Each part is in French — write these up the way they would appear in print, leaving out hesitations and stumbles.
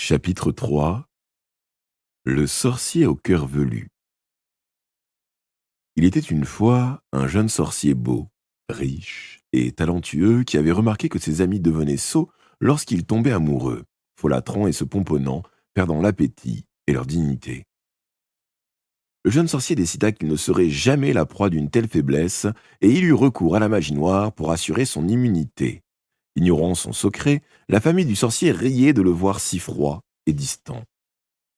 Chapitre 3. Le sorcier au cœur velu. Il était une fois un jeune sorcier beau, riche et talentueux qui avait remarqué que ses amis devenaient sots lorsqu'il tombait amoureux, folâtrant et se pomponnant, perdant l'appétit et leur dignité. Le jeune sorcier décida qu'il ne serait jamais la proie d'une telle faiblesse et il eut recours à la magie noire pour assurer son immunité. Ignorant son secret, la famille du sorcier riait de le voir si froid et distant.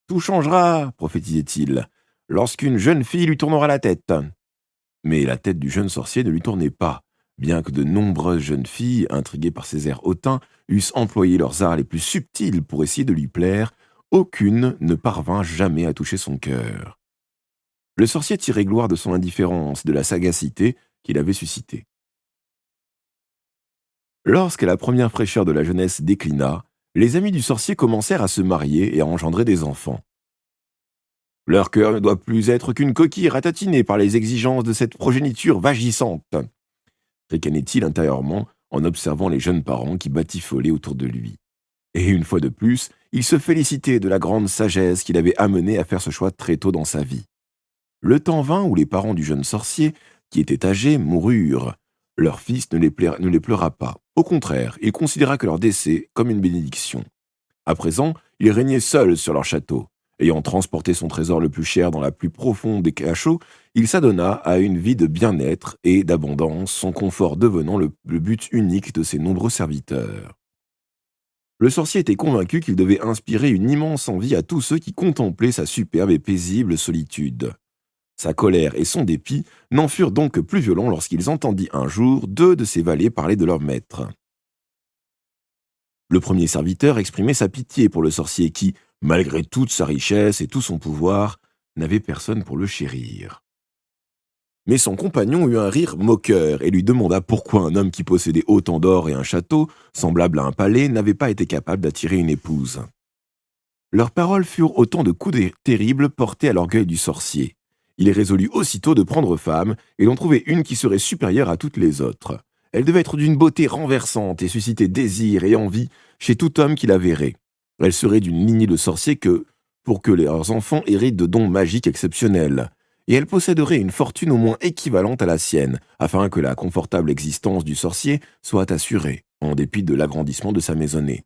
Tout changera, prophétisait-il, lorsqu'une jeune fille lui tournera la tête. Mais la tête du jeune sorcier ne lui tournait pas, bien que de nombreuses jeunes filles, intriguées par ses airs hautains, eussent employé leurs arts les plus subtils pour essayer de lui plaire, aucune ne parvint jamais à toucher son cœur. Le sorcier tirait gloire de son indifférence, de la sagacité qu'il avait suscitée. Lorsque la première fraîcheur de la jeunesse déclina, les amis du sorcier commencèrent à se marier et à engendrer des enfants. Leur cœur ne doit plus être qu'une coquille ratatinée par les exigences de cette progéniture vagissante, ricanait-il intérieurement en observant les jeunes parents qui batifolaient autour de lui. Et une fois de plus, il se félicitait de la grande sagesse qui l'avait amené à faire ce choix très tôt dans sa vie. Le temps vint où les parents du jeune sorcier, qui étaient âgés, moururent. Leur fils ne les pleura pas. Au contraire, il considéra que leur décès comme une bénédiction. À présent, il régnait seul sur leur château. Ayant transporté son trésor le plus cher dans la plus profonde des cachots, il s'adonna à une vie de bien-être et d'abondance, son confort devenant le but unique de ses nombreux serviteurs. Le sorcier était convaincu qu'il devait inspirer une immense envie à tous ceux qui contemplaient sa superbe et paisible solitude. Sa colère et son dépit n'en furent donc que plus violents lorsqu'ils entendit un jour deux de ses valets parler de leur maître. Le premier serviteur exprimait sa pitié pour le sorcier qui, malgré toute sa richesse et tout son pouvoir, n'avait personne pour le chérir. Mais son compagnon eut un rire moqueur et lui demanda pourquoi un homme qui possédait autant d'or et un château, semblable à un palais, n'avait pas été capable d'attirer une épouse. Leurs paroles furent autant de coups terribles portés à l'orgueil du sorcier. Il résolut aussitôt de prendre femme et d'en trouver une qui serait supérieure à toutes les autres. Elle devait être d'une beauté renversante et susciter désir et envie chez tout homme qui la verrait. Elle serait d'une lignée de sorciers pour que leurs enfants héritent de dons magiques exceptionnels. Et elle posséderait une fortune au moins équivalente à la sienne, afin que la confortable existence du sorcier soit assurée, en dépit de l'agrandissement de sa maisonnée.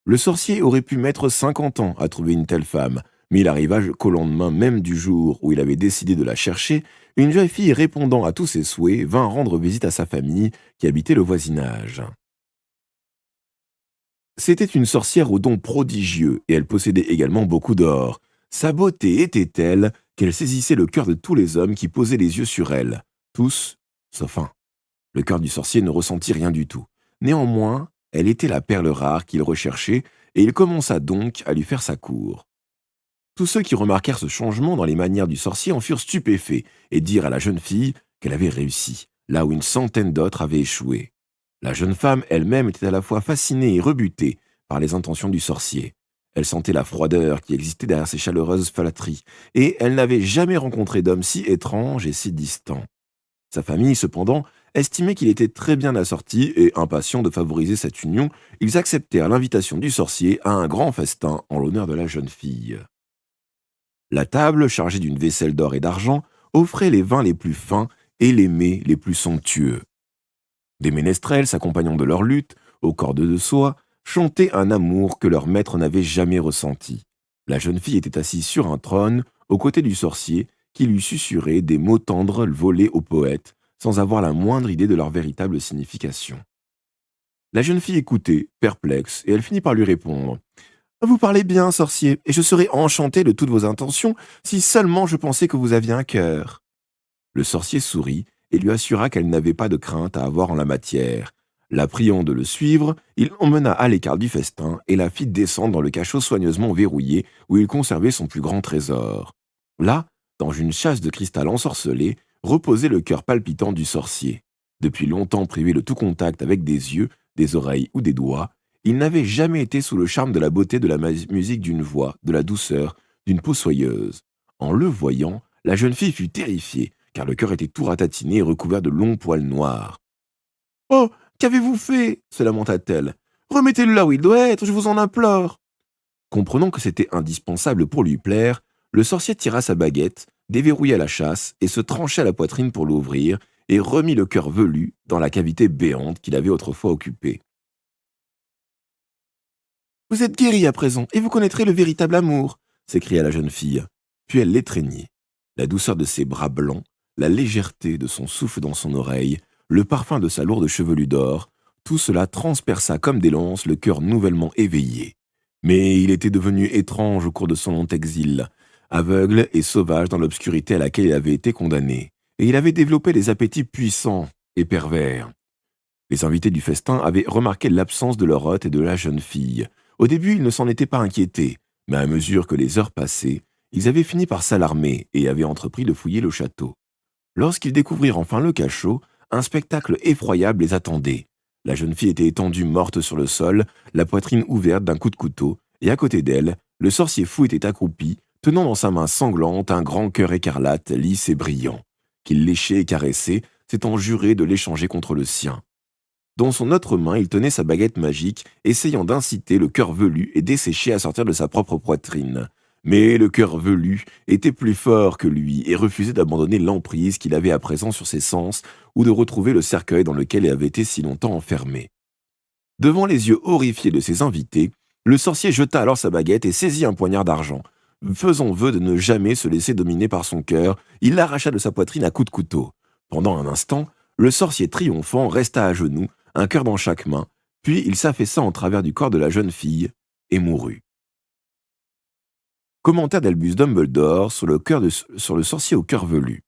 Le sorcier aurait pu mettre 50 ans à trouver une telle femme, mais il arriva qu'au lendemain même du jour où il avait décidé de la chercher, une jeune fille répondant à tous ses souhaits vint rendre visite à sa famille qui habitait le voisinage. C'était une sorcière aux dons prodigieux et elle possédait également beaucoup d'or. Sa beauté était telle qu'elle saisissait le cœur de tous les hommes qui posaient les yeux sur elle. Tous, sauf un. Le cœur du sorcier ne ressentit rien du tout. Néanmoins, elle était la perle rare qu'il recherchait et il commença donc à lui faire sa cour. Tous ceux qui remarquèrent ce changement dans les manières du sorcier en furent stupéfaits et dirent à la jeune fille qu'elle avait réussi, là où une centaine d'autres avaient échoué. La jeune femme elle-même était à la fois fascinée et rebutée par les intentions du sorcier. Elle sentait la froideur qui existait derrière ses chaleureuses flatteries, et elle n'avait jamais rencontré d'homme si étrange et si distant. Sa famille, cependant, estimait qu'il était très bien assorti et, impatient de favoriser cette union, ils acceptèrent l'invitation du sorcier à un grand festin en l'honneur de la jeune fille. La table, chargée d'une vaisselle d'or et d'argent, offrait les vins les plus fins et les mets les plus somptueux. Des ménestrels, s'accompagnant de leur luth, aux cordes de soie, chantaient un amour que leur maître n'avait jamais ressenti. La jeune fille était assise sur un trône, aux côtés du sorcier, qui lui susurrait des mots tendres volés au poète, sans avoir la moindre idée de leur véritable signification. La jeune fille écoutait, perplexe, et elle finit par lui répondre. Vous parlez bien, sorcier, et je serais enchanté de toutes vos intentions si seulement je pensais que vous aviez un cœur. Le sorcier sourit et lui assura qu'elle n'avait pas de crainte à avoir en la matière. La priant de le suivre, il l'emmena à l'écart du festin et la fit descendre dans le cachot soigneusement verrouillé où il conservait son plus grand trésor. Là, dans une chasse de cristal ensorcelé, reposait le cœur palpitant du sorcier. Depuis longtemps privé de tout contact avec des yeux, des oreilles ou des doigts, il n'avait jamais été sous le charme de la beauté de la musique d'une voix, de la douceur, d'une peau soyeuse. En le voyant, la jeune fille fut terrifiée, car le cœur était tout ratatiné et recouvert de longs poils noirs. « Oh, qu'avez-vous fait » se lamenta-t-elle. « Remettez-le là où il doit être, je vous en implore. » Comprenant que c'était indispensable pour lui plaire, le sorcier tira sa baguette, déverrouilla la chasse et se trancha la poitrine pour l'ouvrir et remit le cœur velu dans la cavité béante qu'il avait autrefois occupée. Vous êtes guéri à présent, et vous connaîtrez le véritable amour, s'écria la jeune fille. Puis elle l'étreignit. La douceur de ses bras blancs, la légèreté de son souffle dans son oreille, le parfum de sa lourde chevelure d'or, tout cela transperça comme des lances le cœur nouvellement éveillé. Mais il était devenu étrange au cours de son long exil, aveugle et sauvage dans l'obscurité à laquelle il avait été condamné, et il avait développé des appétits puissants et pervers. Les invités du festin avaient remarqué l'absence de leur hôte et de la jeune fille. Au début, ils ne s'en étaient pas inquiétés, mais à mesure que les heures passaient, ils avaient fini par s'alarmer et avaient entrepris de fouiller le château. Lorsqu'ils découvrirent enfin le cachot, un spectacle effroyable les attendait. La jeune fille était étendue morte sur le sol, la poitrine ouverte d'un coup de couteau, et à côté d'elle, le sorcier fou était accroupi, tenant dans sa main sanglante un grand cœur écarlate, lisse et brillant, qu'il léchait et caressait, s'étant juré de l'échanger contre le sien. Dans son autre main, il tenait sa baguette magique, essayant d'inciter le cœur velu et desséché à sortir de sa propre poitrine. Mais le cœur velu était plus fort que lui et refusait d'abandonner l'emprise qu'il avait à présent sur ses sens ou de retrouver le cercueil dans lequel il avait été si longtemps enfermé. Devant les yeux horrifiés de ses invités, le sorcier jeta alors sa baguette et saisit un poignard d'argent. Faisant vœu de ne jamais se laisser dominer par son cœur, il l'arracha de sa poitrine à coups de couteau. Pendant un instant, le sorcier triomphant resta à genoux, un cœur dans chaque main, puis il s'affaissa en travers du corps de la jeune fille et mourut. Commentaire d'Albus Dumbledore sur le sorcier au cœur velu.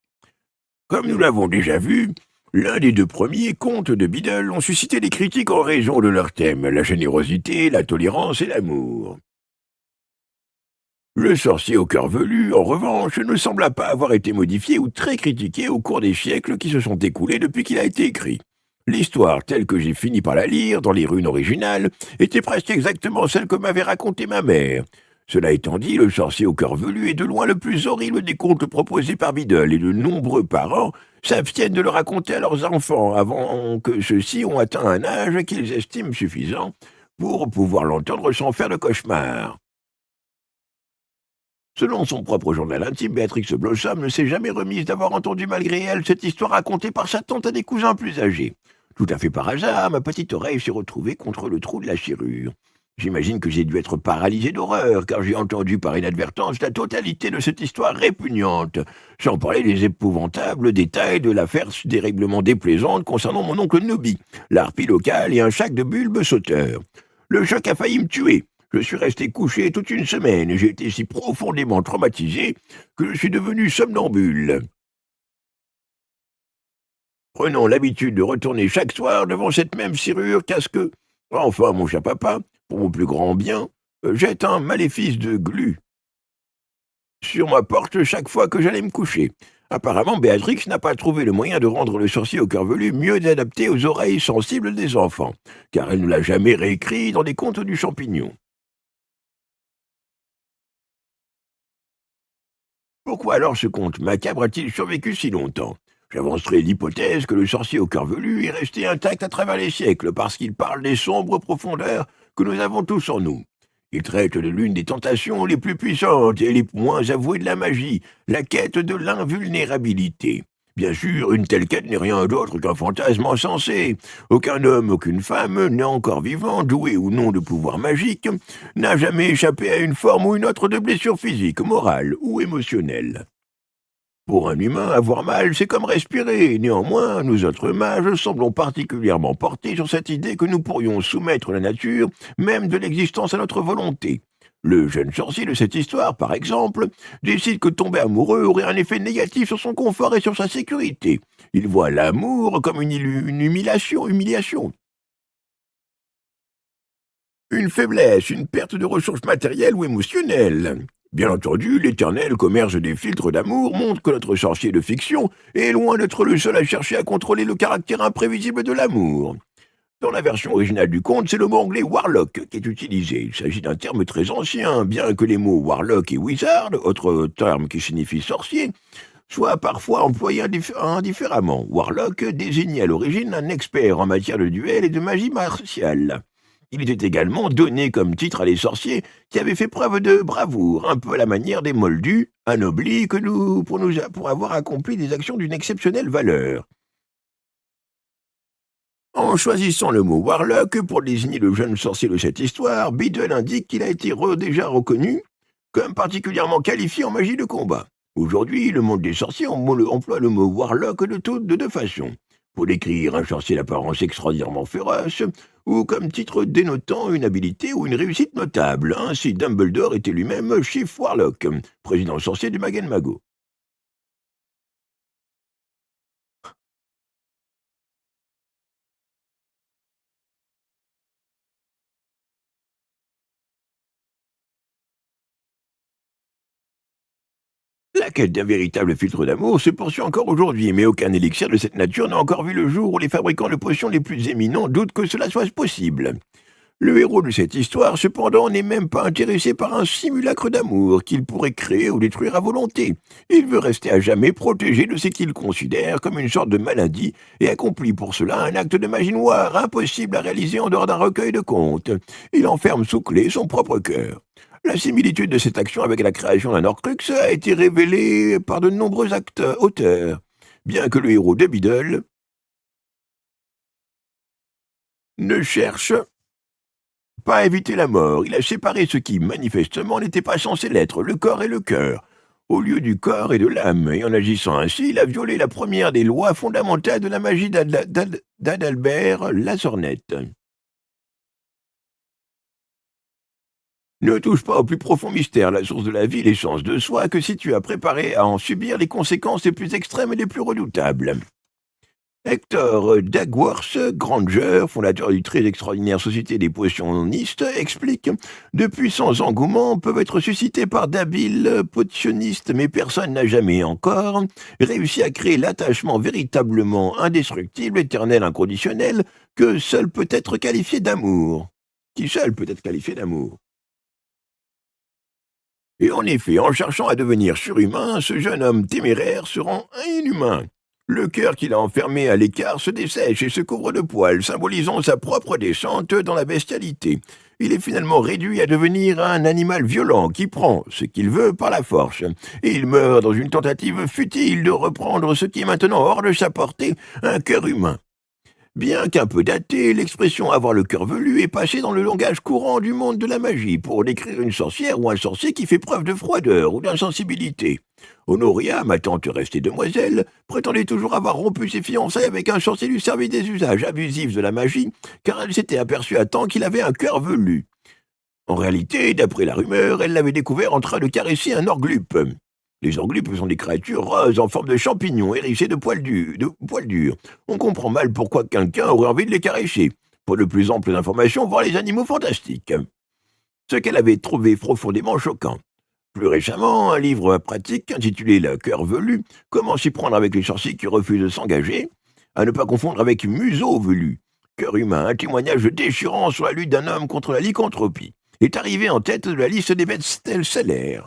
Comme nous l'avons déjà vu, l'un des deux premiers contes de Biddle ont suscité des critiques en raison de leur thème, la générosité, la tolérance et l'amour. Le sorcier au cœur velu, en revanche, ne sembla pas avoir été modifié ou très critiqué au cours des siècles qui se sont écoulés depuis qu'il a été écrit. L'histoire, telle que j'ai fini par la lire, dans les runes originales, était presque exactement celle que m'avait racontée ma mère. Cela étant dit, le sorcier au cœur velu est de loin le plus horrible des contes proposés par Biddle, et de nombreux parents s'abstiennent de le raconter à leurs enfants avant que ceux-ci ont atteint un âge qu'ils estiment suffisant pour pouvoir l'entendre sans faire de cauchemar. Selon son propre journal intime, Béatrix Blossom ne s'est jamais remise d'avoir entendu malgré elle cette histoire racontée par sa tante à des cousins plus âgés. Tout à fait par hasard, ma petite oreille s'est retrouvée contre le trou de la serrure. J'imagine que j'ai dû être paralysé d'horreur, car j'ai entendu par inadvertance la totalité de cette histoire répugnante, sans parler des épouvantables détails de l'affaire dérèglement déplaisante concernant mon oncle Nobby, l'harpie locale et un sac de bulbes sauteurs. Le choc a failli me tuer. Je suis resté couché toute une semaine et j'ai été si profondément traumatisé que je suis devenu somnambule. Prenons l'habitude de retourner chaque soir devant cette même serrure casque. Enfin, mon cher papa, pour mon plus grand bien, jette un maléfice de glu sur ma porte chaque fois que j'allais me coucher. Apparemment, Béatrix n'a pas trouvé le moyen de rendre le sorcier au cœur velu mieux adapté aux oreilles sensibles des enfants, car elle ne l'a jamais réécrit dans des contes du champignon. Pourquoi alors ce conte macabre a-t-il survécu si longtemps? J'avancerai l'hypothèse que le sorcier au cœur velu est resté intact à travers les siècles parce qu'il parle des sombres profondeurs que nous avons tous en nous. Il traite de l'une des tentations les plus puissantes et les moins avouées de la magie, la quête de l'invulnérabilité. Bien sûr, une telle quête n'est rien d'autre qu'un fantasme insensé. Aucun homme, aucune femme, né encore vivant, doué ou non de pouvoir magique, n'a jamais échappé à une forme ou une autre de blessure physique, morale ou émotionnelle. Pour un humain, avoir mal, c'est comme respirer. Néanmoins, nous autres mages semblons particulièrement portés sur cette idée que nous pourrions soumettre la nature, même de l'existence à notre volonté. Le jeune sorcier de cette histoire, par exemple, décide que tomber amoureux aurait un effet négatif sur son confort et sur sa sécurité. Il voit l'amour comme une humiliation. Une faiblesse, une perte de ressources matérielles ou émotionnelles. Bien entendu, l'éternel commerce des filtres d'amour montre que notre sorcier de fiction est loin d'être le seul à chercher à contrôler le caractère imprévisible de l'amour. Dans la version originale du conte, c'est le mot anglais warlock qui est utilisé. Il s'agit d'un terme très ancien, bien que les mots warlock et wizard, autres termes qui signifient sorcier, soient parfois employés indifféremment. Warlock désignait à l'origine un expert en matière de duel et de magie martiale. Il était également donné comme titre à des sorciers qui avaient fait preuve de bravoure, un peu à la manière des moldus, anoblis pour avoir accompli des actions d'une exceptionnelle valeur. En choisissant le mot Warlock pour désigner le jeune sorcier de cette histoire, Biddle indique qu'il a été déjà reconnu comme particulièrement qualifié en magie de combat. Aujourd'hui, le monde des sorciers emploie le mot Warlock de deux façons. Pour décrire un sorcier d'apparence extraordinairement féroce, ou comme titre dénotant une habilité ou une réussite notable. Ainsi, Dumbledore était lui-même Chief Warlock, président sorcier du Magen Mago. La quête d'un véritable filtre d'amour se poursuit encore aujourd'hui, mais aucun élixir de cette nature n'a encore vu le jour où les fabricants de potions les plus éminents doutent que cela soit possible. Le héros de cette histoire, cependant, n'est même pas intéressé par un simulacre d'amour qu'il pourrait créer ou détruire à volonté. Il veut rester à jamais protégé de ce qu'il considère comme une sorte de maladie et accomplit pour cela un acte de magie noire impossible à réaliser en dehors d'un recueil de contes. Il enferme sous clé son propre cœur. La similitude de cette action avec la création d'un Horcrux a été révélée par de nombreux auteurs, bien que le héros de Biddle ne cherche pas à éviter la mort. Il a séparé ce qui, manifestement, n'était pas censé l'être, le corps et le cœur, au lieu du corps et de l'âme, et en agissant ainsi, il a violé la première des lois fondamentales de la magie d'Adalbert Lazornette. Ne touche pas au plus profond mystère, la source de la vie, l'essence de soi, que si tu as préparé à en subir les conséquences les plus extrêmes et les plus redoutables. Hector Dagworth Granger, fondateur du très extraordinaire Société des potionnistes, explique de puissants engouements peuvent être suscités par d'habiles potionnistes, mais personne n'a jamais encore réussi à créer l'attachement véritablement indestructible, éternel, inconditionnel, que seul peut être qualifié d'amour. Qui seul peut être qualifié d'amour. Et en effet, en cherchant à devenir surhumain, ce jeune homme téméraire se rend inhumain. Le cœur qu'il a enfermé à l'écart se dessèche et se couvre de poils, symbolisant sa propre descente dans la bestialité. Il est finalement réduit à devenir un animal violent qui prend ce qu'il veut par la force. Et il meurt dans une tentative futile de reprendre ce qui est maintenant hors de sa portée, un cœur humain. Bien qu'un peu daté, l'expression avoir le cœur velu est passée dans le langage courant du monde de la magie pour décrire une sorcière ou un sorcier qui fait preuve de froideur ou d'insensibilité. Honoria, ma tante restée demoiselle, prétendait toujours avoir rompu ses fiançailles avec un sorcier du service des usages abusifs de la magie, car elle s'était aperçue à temps qu'il avait un cœur velu. En réalité, d'après la rumeur, elle l'avait découvert en train de caresser un orglupe. Les orglupes sont des créatures roses en forme de champignons hérissés de poils durs. On comprend mal pourquoi quelqu'un aurait envie de les caresser. Pour de plus amples informations, voir les animaux fantastiques. Ce qu'elle avait trouvé profondément choquant. Plus récemment, un livre pratique intitulé Le cœur velu, comment s'y prendre avec les sorciers qui refusent de s'engager, à ne pas confondre avec museau velu, cœur humain, un témoignage déchirant sur la lutte d'un homme contre la lycanthropie, est arrivé en tête de la liste des best-sellers.